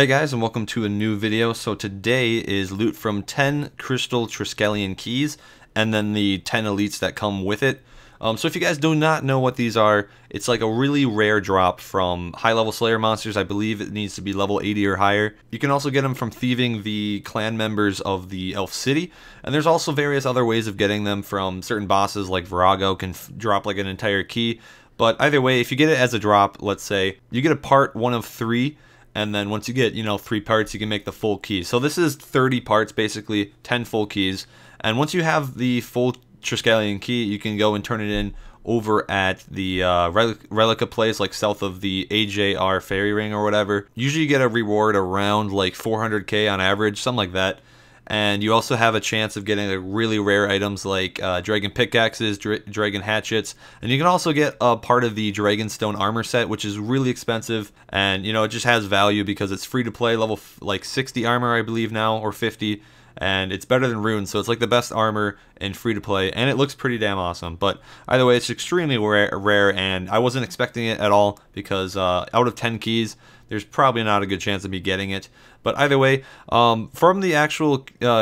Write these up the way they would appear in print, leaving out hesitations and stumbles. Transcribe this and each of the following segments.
Hey guys, and welcome to a new video. So today is loot from 10 Crystal Triskelion keys and then the 10 elites that come with it. So if you guys do not know what these are, it's like a really rare drop from high level Slayer monsters. I believe it needs to be level 80 or higher. You can also get them from thieving the clan members of the Elf City, and there's also various other ways of getting them from certain bosses, like Virago can drop like an entire key. But either way, if you get it as a drop, let's say you get a part 1 of 3, and then once you get, 3 parts, you can make the full key. So this is 30 parts, basically 10 full keys. And once you have the full Triskelion key, you can go and turn it in over at the Relica place, like south of the AJR Fairy Ring or whatever. Usually you get a reward around like 400k on average, something like that. And you also have a chance of getting like really rare items like dragon pickaxes, dragon hatchets, and you can also get a part of the Dragonstone armor set, which is really expensive, and it just has value because it's free to play, level like 60 armor I believe now, or 50, and it's better than runes, so it's like the best armor in free to play, and it looks pretty damn awesome. But either way, it's extremely rare, and I wasn't expecting it at all because out of 10 keys, there's probably not a good chance of me getting it. But either way, from the actual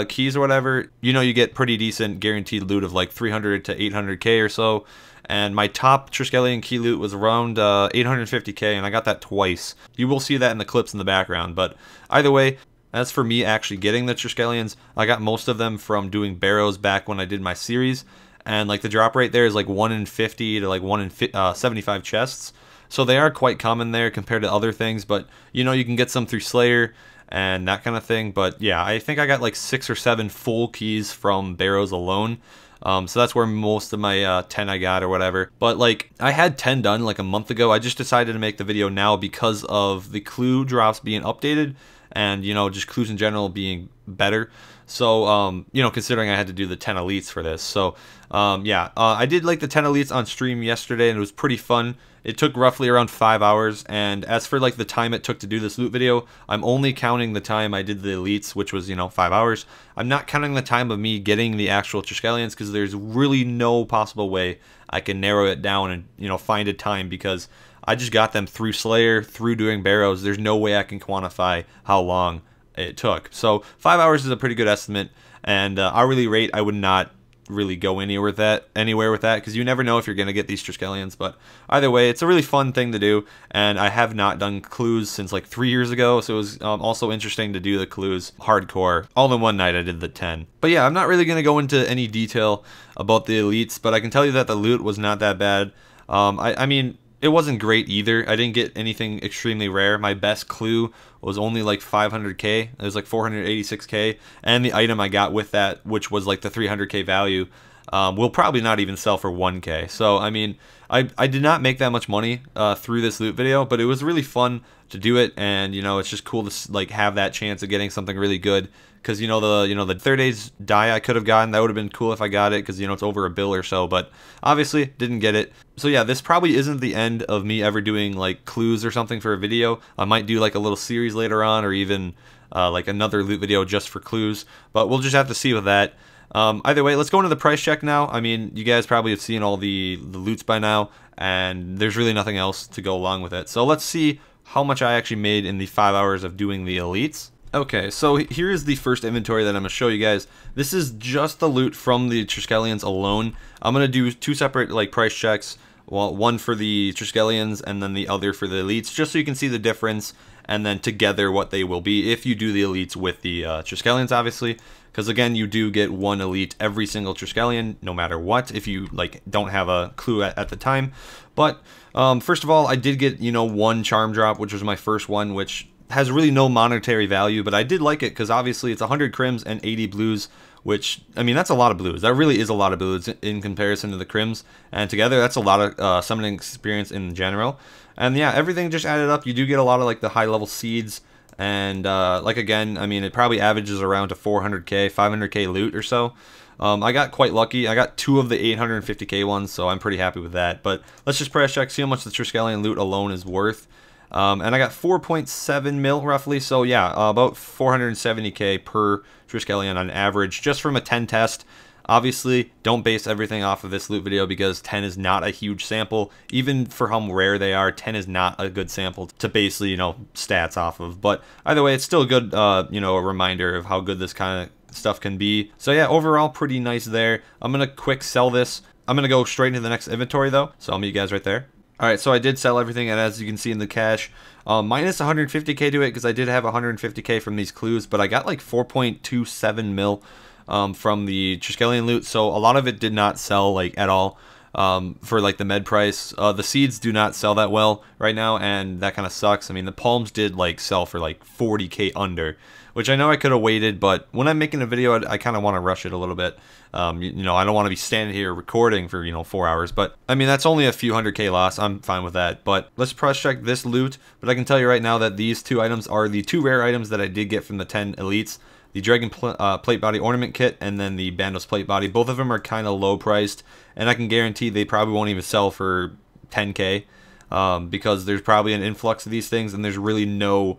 keys or whatever, you get pretty decent guaranteed loot of like 300 to 800k or so. And my top Triskelion key loot was around 850k, and I got that twice. You will see that in the clips in the background. But either way, as for me actually getting the Triskelions, I got most of them from doing barrows back when I did my series. And like the drop rate there is like 1 in 50 to like 1 in 75 chests. So they are quite common there compared to other things, but you can get some through Slayer and that kind of thing. But yeah, I think I got like 6 or 7 full keys from barrows alone. So that's where most of my 10 I got or whatever. But like I had 10 done like a month ago. I just decided to make the video now because of the clue drops being updated and just clues in general being better. So considering I had to do the 10 elites for this. So yeah, I did like the 10 elites on stream yesterday, and it was pretty fun. It took roughly around 5 hours, and as for like the time it took to do this loot video, I'm only counting the time I did the elites, which was 5 hours. I'm not counting the time of me getting the actual Triskelions, because there's really no possible way I can narrow it down and find a time, because I just got them through Slayer, through doing barrows. There's no way I can quantify how long it took. So 5 hours is a pretty good estimate, and hourly rate I would not really go anywhere with that because you never know if you're gonna get these Triskelions. But either way, it's a really fun thing to do, and I have not done clues since like 3 years ago, so it was also interesting to do the clues hardcore all in one night. I did the 10. But yeah, I'm not really gonna go into any detail about the elites, but I can tell you that the loot was not that bad. I mean, it wasn't great either. I didn't get anything extremely rare. My best clue was only like 500k. It was like 486k, and the item I got with that, which was like the 300k value, will probably not even sell for 1k. So I mean, I did not make that much money through this loot video, but it was really fun to do it, and it's just cool to like have that chance of getting something really good. Because the third days die I could have gotten, that would have been cool if I got it, because it's over a bill or so, but obviously didn't get it. So yeah, this probably isn't the end of me ever doing like clues or something for a video. I might do like a little series later on, or even like another loot video just for clues, but we'll just have to see with that. Either way, let's go into the price check now. I mean, you guys probably have seen all the loots by now, and there's really nothing else to go along with it. So let's see how much I actually made in the 5 hours of doing the elites. Okay, so here is the first inventory that I'm going to show you guys. This is just the loot from the Triskelions alone. I'm going to do 2 separate like price checks. Well, one for the Triskelions and then the other for the elites, just so you can see the difference, and then together what they will be if you do the elites with the Triskelions, obviously. Because again, you do get 1 elite every single Triskelion, no matter what, if you like don't have a clue at the time. But first of all, I did get 1 charm drop, which was my first one, which has really no monetary value, but I did like it because obviously it's 100 crims and 80 blues, which, I mean, that's a lot of blues. That really is a lot of blues in comparison to the crims, and together that's a lot of summoning experience in general. And yeah, everything just added up. You do get a lot of like the high level seeds, and like again, I mean, it probably averages around to 400k, 500k loot or so. I got quite lucky. I got 2 of the 850k ones, so I'm pretty happy with that. But let's just price check, see how much the Triskelion loot alone is worth. And I got 4.7 mil roughly, so yeah, about 470k per Triskelion on average, just from a 10 test. Obviously, don't base everything off of this loot video because 10 is not a huge sample. Even for how rare they are, 10 is not a good sample to basically, stats off of. But either way, it's still a good, a reminder of how good this kind of stuff can be. So yeah, overall, pretty nice there. I'm going to quick sell this. I'm going to go straight into the next inventory though. So I'll meet you guys right there. Alright, so I did sell everything, and as you can see in the cash, minus 150k to it, because I did have 150k from these clues, but I got like 4.27 mil from the Triskelion loot, so a lot of it did not sell like at all for like the med price. The seeds do not sell that well right now, and that kind of sucks. I mean, the palms did like sell for like 40k under, which I know I could have waited, but when I'm making a video, I kind of want to rush it a little bit. I don't want to be standing here recording for 4 hours, but I mean, that's only a few 100k loss. I'm fine with that. But let's press check this loot. But I can tell you right now that these two items are the two rare items that I did get from the 10 elites: the Dragon Plate Body Ornament Kit, and then the Bandos Plate Body. Both of them are kind of low priced, and I can guarantee they probably won't even sell for 10k because there's probably an influx of these things, and there's really no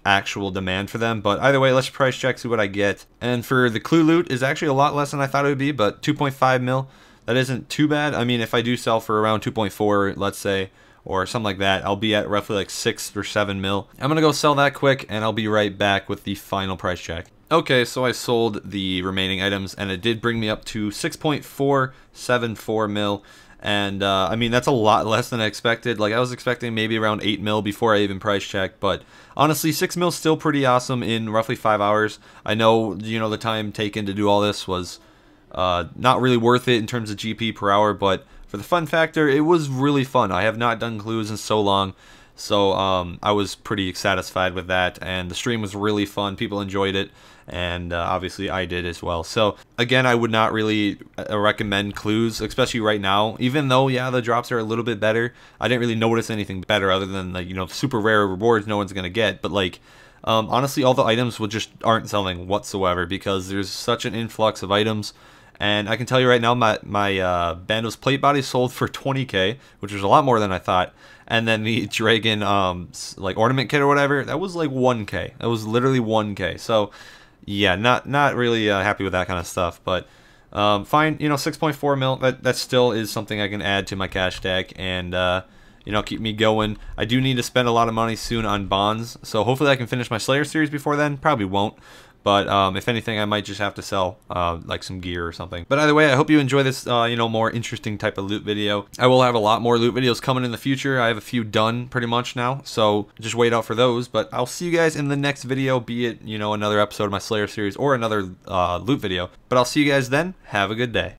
actual demand for them. But either way, let's price check, see what I get. And for the clue loot is actually a lot less than I thought it would be, but 2.5 mil, that isn't too bad. I mean, if I do sell for around 2.4, let's say, or something like that, I'll be at roughly like 6 or 7 mil. I'm gonna go sell that quick, and I'll be right back with the final price check. Okay, so I sold the remaining items, and it did bring me up to 6.474 mil. And I mean, that's a lot less than I expected. Like, I was expecting maybe around 8 mil before I even price checked, but honestly, 6 mil is still pretty awesome in roughly 5 hours. I know, the time taken to do all this was not really worth it in terms of GP per hour, but for the fun factor, it was really fun. I have not done clues in so long, so I was pretty satisfied with that, and the stream was really fun. People enjoyed it, and obviously I did as well. So again, I would not really recommend clues, especially right now. Even though, yeah, the drops are a little bit better, I didn't really notice anything better other than, like, super rare rewards no one's gonna get. But like, honestly, all the items just aren't selling whatsoever because there's such an influx of items. And I can tell you right now, my Bandos Plate Body sold for 20k, which was a lot more than I thought. And then the Dragon like Ornament Kit or whatever, that was like 1k. That was literally 1k. So yeah, not really happy with that kind of stuff. But fine, 6.4 mil. That still is something I can add to my cash stack and keep me going. I do need to spend a lot of money soon on bonds, so hopefully I can finish my Slayer series before then. Probably won't. But if anything, I might just have to sell like some gear or something. But either way, I hope you enjoy this more interesting type of loot video. I will have a lot more loot videos coming in the future. I have a few done pretty much now, so just wait out for those. But I'll see you guys in the next video, be it another episode of my Slayer series or another loot video. But I'll see you guys then. Have a good day.